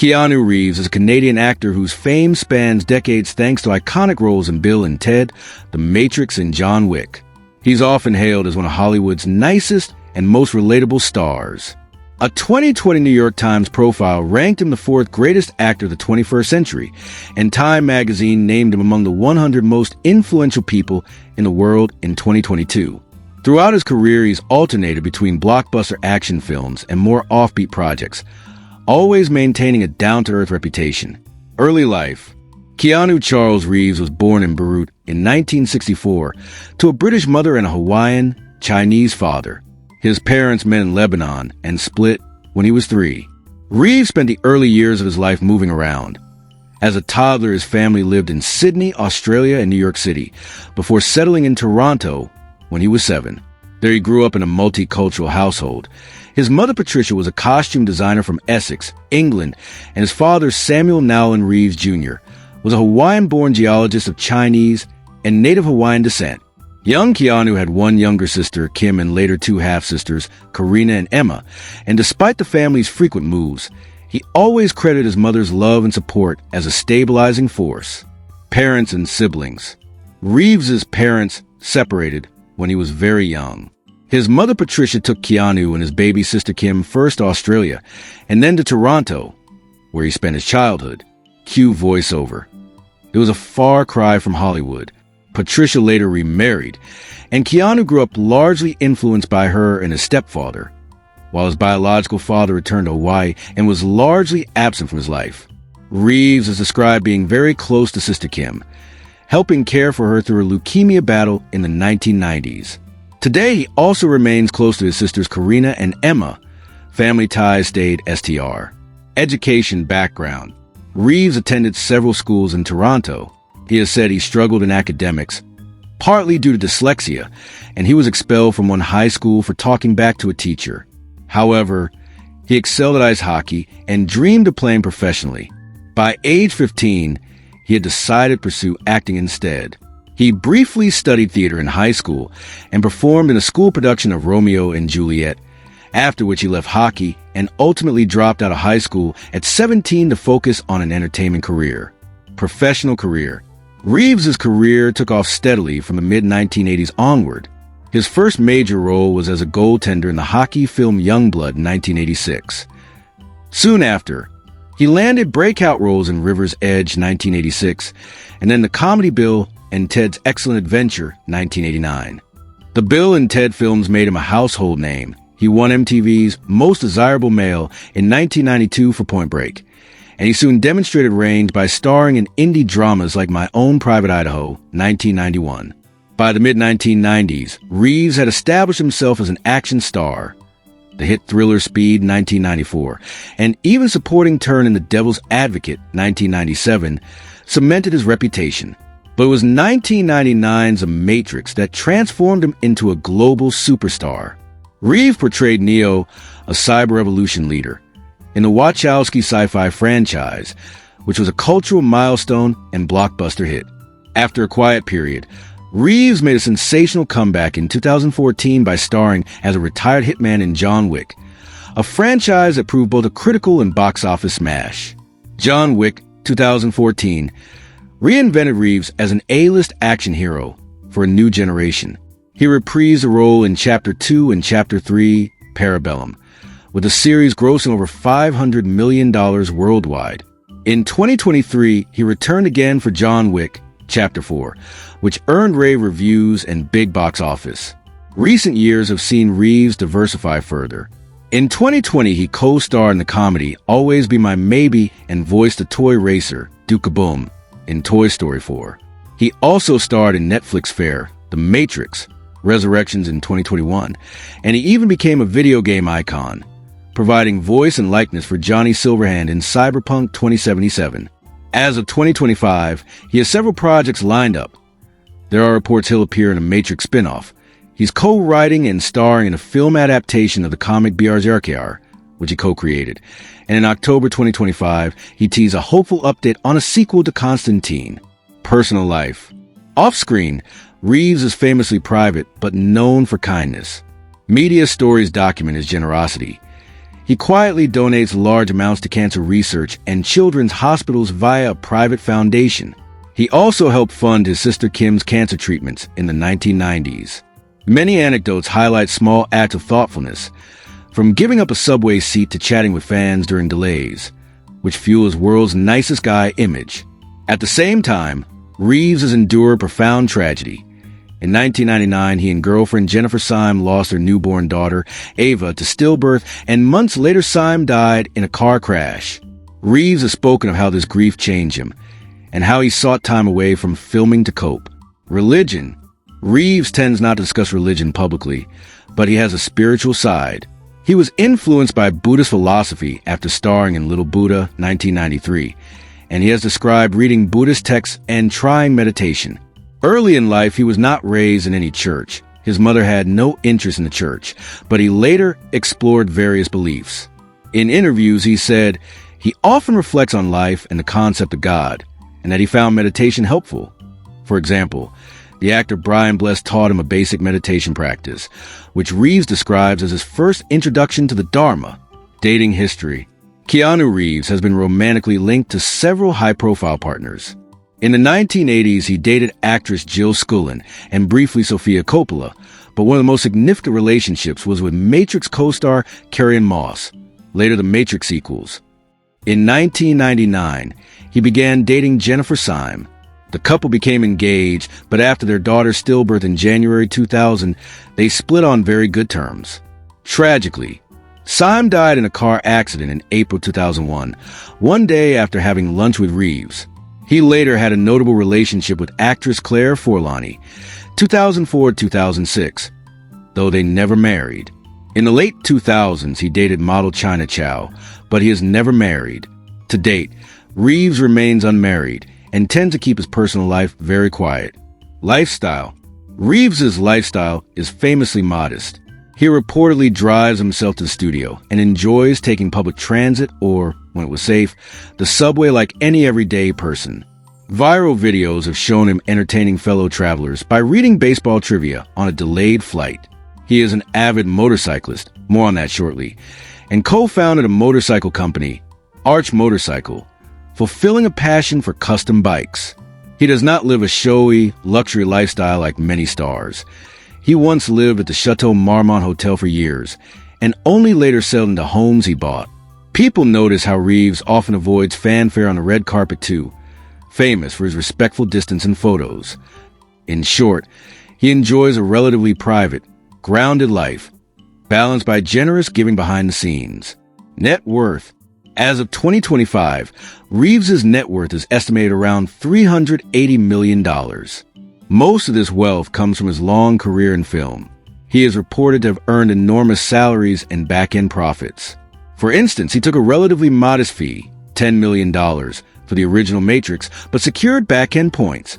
Keanu Reeves is a Canadian actor whose fame spans decades thanks to iconic roles in Bill and Ted, The Matrix and John Wick. He's often hailed as one of Hollywood's nicest and most relatable stars. A 2020 New York Times profile ranked him the fourth greatest actor of the 21st century, and Time magazine named him among the 100 most influential people in the world in 2022. Throughout his career, he's alternated between blockbuster action films and more offbeat projects, always maintaining a down-to-earth reputation. Early life. Keanu Charles Reeves was born in Beirut in 1964 to a British mother and a Hawaiian, Chinese father. His parents met in Lebanon and split when he was 3. Reeves spent the early years of his life moving around. As a toddler, his family lived in Sydney, Australia, and New York City, before settling in Toronto when he was 7. There he grew up in a multicultural household. His mother, Patricia, was a costume designer from Essex, England, and his father, Samuel Nowlin Reeves Jr., was a Hawaiian-born geologist of Chinese and Native Hawaiian descent. Young Keanu had one younger sister, Kim, and later 2 half-sisters, Karina and Emma, and despite the family's frequent moves, he always credited his mother's love and support as a stabilizing force. Parents and siblings. Reeves's parents separated when he was very young. His mother, Patricia, took Keanu and his baby sister, Kim, first to Australia, and then to Toronto, where he spent his childhood. Cue voiceover. It was a far cry from Hollywood. Patricia later remarried, and Keanu grew up largely influenced by her and his stepfather, while his biological father returned to Hawaii and was largely absent from his life. Reeves is described being very close to Sister Kim, helping care for her through a leukemia battle in the 1990s. Today, he also remains close to his sisters Karina and Emma. Family ties stayed STR. Education background. Reeves attended several schools in Toronto. He has said he struggled in academics, partly due to dyslexia, and he was expelled from one high school for talking back to a teacher. However, he excelled at ice hockey and dreamed of playing professionally. By age 15, he had decided to pursue acting instead. He briefly studied theater in high school and performed in a school production of Romeo and Juliet, after which he left hockey and ultimately dropped out of high school at 17 to focus on an entertainment career. Professional career. Reeves's career took off steadily from the mid-1980s onward. His first major role was as a goaltender in the hockey film Youngblood in 1986. Soon after, he landed breakout roles in River's Edge 1986, and then the comedy Bill and Ted's Excellent Adventure 1989. The Bill and Ted films made him a household name. He won MTV's Most Desirable Male in 1992 for Point Break, and he soon demonstrated range by starring in indie dramas like My Own Private Idaho 1991. By the mid-1990s, Reeves had established himself as an action star. The hit thriller Speed 1994, and even supporting turn in The Devil's Advocate 1997 cemented his reputation. But it was 1999's The Matrix that transformed him into a global superstar. Reeves portrayed Neo, a cyber revolution leader, in the Wachowski sci-fi franchise, which was a cultural milestone and blockbuster hit. After a quiet period, Reeves made a sensational comeback in 2014 by starring as a retired hitman in John Wick, a franchise that proved both a critical and box office smash. John Wick 2014 reinvented Reeves as an A-list action hero for a new generation. He reprised the role in Chapter 2 and Chapter 3, Parabellum, with the series grossing over $500 million worldwide. In 2023, he returned again for John Wick, Chapter 4, which earned rave reviews and big box office. Recent years have seen Reeves diversify further. In 2020, he co-starred in the comedy Always Be My Maybe and voiced the toy racer, Duke Kaboom, in Toy Story 4. He also starred in Netflix fare The Matrix, Resurrections in 2021, and he even became a video game icon, providing voice and likeness for Johnny Silverhand in Cyberpunk 2077. As of 2025, he has several projects lined up. There are reports he'll appear in a Matrix spin-off. He's co-writing and starring in a film adaptation of the comic BRZRKR, which he co-created. And in October 2025, he teased a hopeful update on a sequel to Constantine. Personal life. Off-screen, Reeves is famously private, but known for kindness. Media stories document his generosity. He quietly donates large amounts to cancer research and children's hospitals via a private foundation. He also helped fund his sister Kim's cancer treatments in the 1990s. Many anecdotes highlight small acts of thoughtfulness, from giving up a subway seat to chatting with fans during delays, which fuel his world's nicest guy image. At the same time, Reeves has endured profound tragedy. In 1999, he and girlfriend Jennifer Syme lost their newborn daughter, Ava, to stillbirth, and months later Syme died in a car crash. Reeves has spoken of how this grief changed him, and how he sought time away from filming to cope. Religion. Reeves tends not to discuss religion publicly, but he has a spiritual side. He was influenced by Buddhist philosophy after starring in Little Buddha, 1993, and he has described reading Buddhist texts and trying meditation. Early in life, he was not raised in any church. His mother had no interest in the church, but he later explored various beliefs. In interviews, he said he often reflects on life and the concept of God, and that he found meditation helpful. For example, the actor Brian Bless taught him a basic meditation practice, which Reeves describes as his first introduction to the Dharma. Dating history. Keanu Reeves has been romantically linked to several high-profile partners. In the 1980s, he dated actress Jill Scullin and briefly Sofia Coppola, but one of the most significant relationships was with Matrix co-star Carrie-Anne Moss, later the Matrix sequels. In 1999, he began dating Jennifer Syme. The couple became engaged, but after their daughter's stillbirth in January 2000, they split on very good terms. Tragically, Syme died in a car accident in April 2001, one day after having lunch with Reeves. He later had a notable relationship with actress Claire Forlani, 2004-2006, though they never married. In the late 2000s, he dated model China Chow, but he is never married. To date, Reeves remains unmarried and tends to keep his personal life very quiet. Lifestyle. Reeves's lifestyle is famously modest. He reportedly drives himself to the studio and enjoys taking public transit or, when it was safe, the subway like any everyday person. Viral videos have shown him entertaining fellow travelers by reading baseball trivia on a delayed flight. He is an avid motorcyclist, more on that shortly, and co-founded a motorcycle company, Arch Motorcycle, fulfilling a passion for custom bikes. He does not live a showy, luxury lifestyle like many stars. He once lived at the Chateau Marmont Hotel for years, and only later settled into homes he bought. People notice how Reeves often avoids fanfare on the red carpet too, famous for his respectful distance in photos. In short, he enjoys a relatively private, grounded life, balanced by generous giving behind the scenes. Net worth. As of 2025, Reeves's net worth is estimated around $380 million. Most of this wealth comes from his long career in film. He is reported to have earned enormous salaries and back-end profits. For instance, he took a relatively modest fee, $10 million, for the original Matrix, but secured back-end points.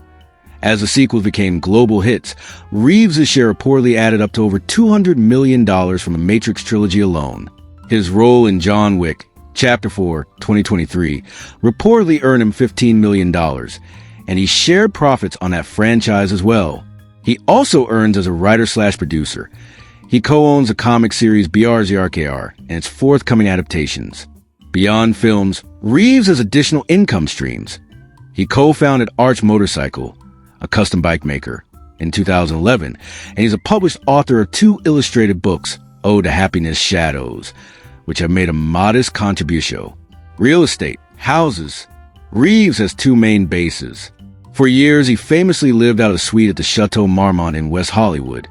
As the sequels became global hits, Reeves' share reportedly added up to over $200 million from the Matrix trilogy alone. His role in John Wick, Chapter 4, 2023, reportedly earned him $15 million, and he shared profits on that franchise as well. He also earns as a writer/producer. He co-owns the comic series BRZRKR and its forthcoming adaptations. Beyond films, Reeves has additional income streams. He co-founded Arch Motorcycle, a custom bike maker, in 2011, and he's a published author of 2 illustrated books, Ode to Happiness Shadows, which have made a modest contribution. Real estate, houses. Reeves has 2 main bases. For years, he famously lived out of a suite at the Chateau Marmont in West Hollywood.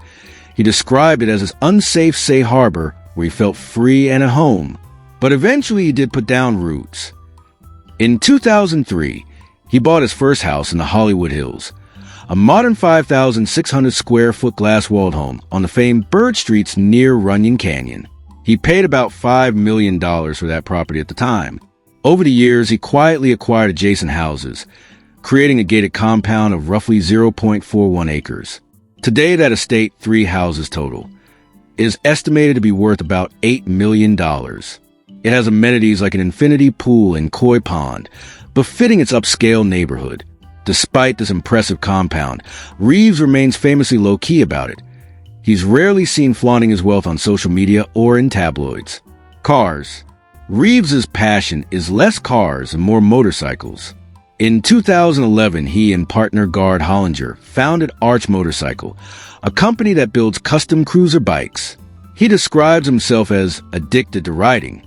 He described it as his unsafe safe harbor where he felt free and at home. But eventually he did put down roots. In 2003, he bought his first house in the Hollywood Hills, a modern 5,600 square foot glass-walled home on the famed Bird Streets near Runyon Canyon. He paid about $5 million for that property at the time. Over the years, he quietly acquired adjacent houses, creating a gated compound of roughly 0.41 acres. Today, that estate, 3 houses total, is estimated to be worth about $8 million. It has amenities like an infinity pool and koi pond, befitting its upscale neighborhood. Despite this impressive compound, Reeves remains famously low-key about it. He's rarely seen flaunting his wealth on social media or in tabloids. Cars. Reeves's passion is less cars and more motorcycles. In 2011, he and partner Gard Hollinger founded Arch Motorcycle, a company that builds custom cruiser bikes. He describes himself as addicted to riding.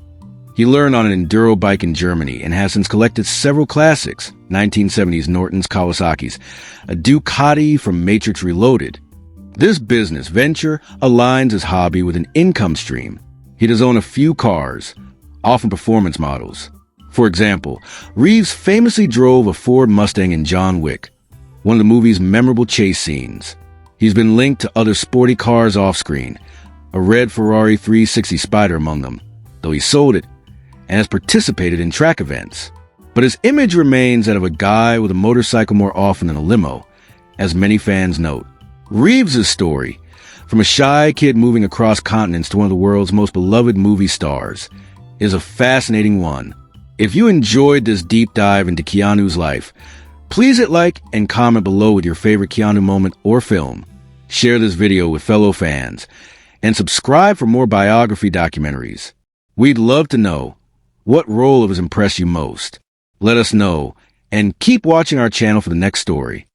He learned on an enduro bike in Germany and has since collected several classics, 1970s Norton's, Kawasaki's, a Ducati from Matrix Reloaded. This business venture aligns his hobby with an income stream. He does own a few cars, often performance models. For example, Reeves famously drove a Ford Mustang in John Wick, one of the movie's memorable chase scenes. He's been linked to other sporty cars off-screen, a red Ferrari 360 Spider among them, though he sold it and has participated in track events. But his image remains that of a guy with a motorcycle more often than a limo, as many fans note. Reeves' story, from a shy kid moving across continents to one of the world's most beloved movie stars, is a fascinating one. If you enjoyed this deep dive into Keanu's life, please hit like and comment below with your favorite Keanu moment or film. Share this video with fellow fans, and subscribe for more biography documentaries. We'd love to know what role has impressed you most. Let us know, and keep watching our channel for the next story.